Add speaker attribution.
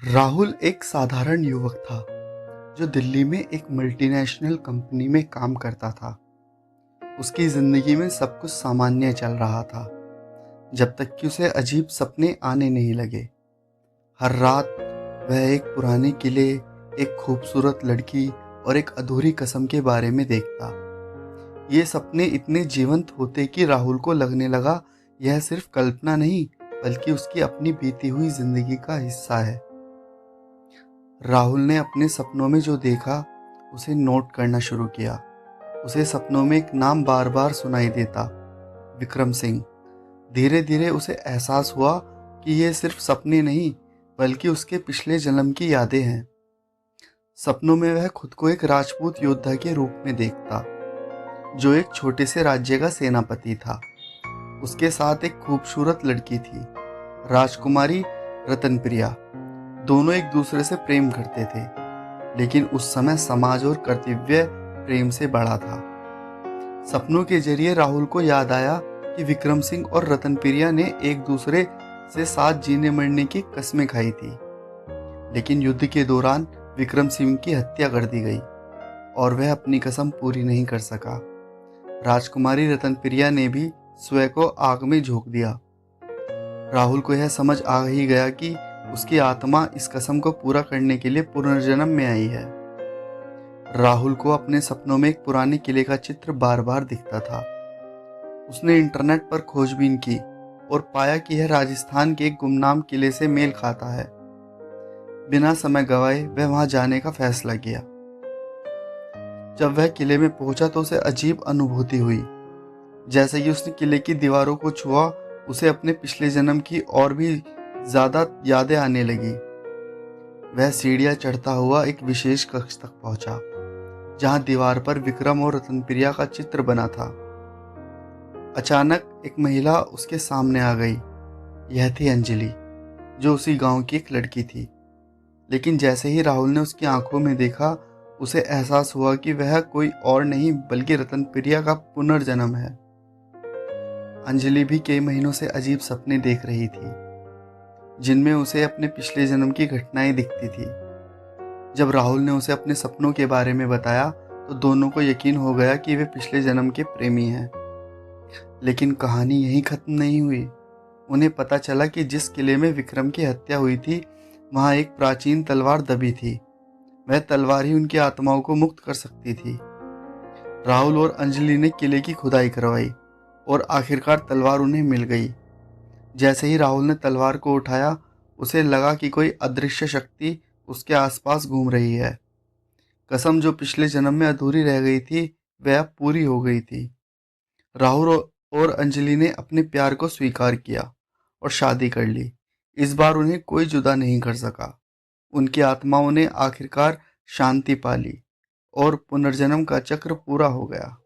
Speaker 1: राहुल एक साधारण युवक था जो दिल्ली में एक मल्टीनेशनल कंपनी में काम करता था। उसकी जिंदगी में सब कुछ सामान्य चल रहा था जब तक कि उसे अजीब सपने आने नहीं लगे। हर रात वह एक पुराने किले, एक खूबसूरत लड़की और एक अधूरी कसम के बारे में देखता। ये सपने इतने जीवंत होते कि राहुल को लगने लगा यह सिर्फ कल्पना नहीं बल्कि उसकी अपनी बीती हुई जिंदगी का हिस्सा है। राहुल ने अपने सपनों में जो देखा उसे नोट करना शुरू किया। उसे सपनों में एक नाम बार बार सुनाई देता, विक्रम सिंह। धीरे धीरे उसे एहसास हुआ कि ये सिर्फ सपने नहीं बल्कि उसके पिछले जन्म की यादें हैं। सपनों में वह खुद को एक राजपूत योद्धा के रूप में देखता जो एक छोटे से राज्य का सेनापति था। उसके साथ एक खूबसूरत लड़की थी, राजकुमारी रतनप्रिया। दोनों एक दूसरे से प्रेम करते थे, लेकिन उस समय समाज और कर्तव्य प्रेम से बड़ा था। सपनों के जरिए राहुल को याद आया कि विक्रम सिंह और रतनप्रिया ने एक दूसरे से साथ जीने मरने की कस्में खाई थी, लेकिन युद्ध के दौरान विक्रम सिंह की हत्या कर दी गई और वह अपनी कसम पूरी नहीं कर सका। राजकुमारी रतनप्रिया ने भी स्वयं को आग में झोंक दिया। राहुल को यह समझ आ ही गया कि उसकी आत्मा इस कसम को पूरा करने के लिए पुनर्जन्म में आई है। राहुल को अपने सपनों में एक पुराने किले का चित्र बार बार दिखता था। उसने इंटरनेट पर खोजबीन की और पाया कि यह राजस्थान के एक गुमनाम किले से मेल खाता है। बिना समय गवाए वह वहां जाने का फैसला किया। जब वह किले में पहुंचा तो उसे अजीब अनुभूति हुई। जैसे ही उसने किले की दीवारों को छुआ, उसे अपने पिछले जन्म की और भी ज्यादा यादें आने लगी। वह सीढ़ियां चढ़ता हुआ एक विशेष कक्ष तक पहुंचा जहां दीवार पर विक्रम और रतनप्रिया का चित्र बना था। अचानक एक महिला उसके सामने आ गई। यह थी अंजलि, जो उसी गांव की एक लड़की थी। लेकिन जैसे ही राहुल ने उसकी आंखों में देखा, उसे एहसास हुआ कि वह कोई और नहीं बल्कि रतनप्रिया का पुनर्जन्म है। अंजलि भी कई महीनों से अजीब सपने देख रही थी जिनमें उसे अपने पिछले जन्म की घटनाएं दिखती थी। जब राहुल ने उसे अपने सपनों के बारे में बताया तो दोनों को यकीन हो गया कि वे पिछले जन्म के प्रेमी हैं। लेकिन कहानी यहीं खत्म नहीं हुई। उन्हें पता चला कि जिस किले में विक्रम की हत्या हुई थी वहां एक प्राचीन तलवार दबी थी। वह तलवार ही उनकी आत्माओं को मुक्त कर सकती थी। राहुल और अंजलि ने किले की खुदाई करवाई और आखिरकार तलवार उन्हें मिल गई। जैसे ही राहुल ने तलवार को उठाया, उसे लगा कि कोई अदृश्य शक्ति उसके आसपास घूम रही है। कसम जो पिछले जन्म में अधूरी रह गई थी वह अब पूरी हो गई थी। राहुल और अंजलि ने अपने प्यार को स्वीकार किया और शादी कर ली। इस बार उन्हें कोई जुदा नहीं कर सका। उनकी आत्माओं ने आखिरकार शांति पा ली और पुनर्जन्म का चक्र पूरा हो गया।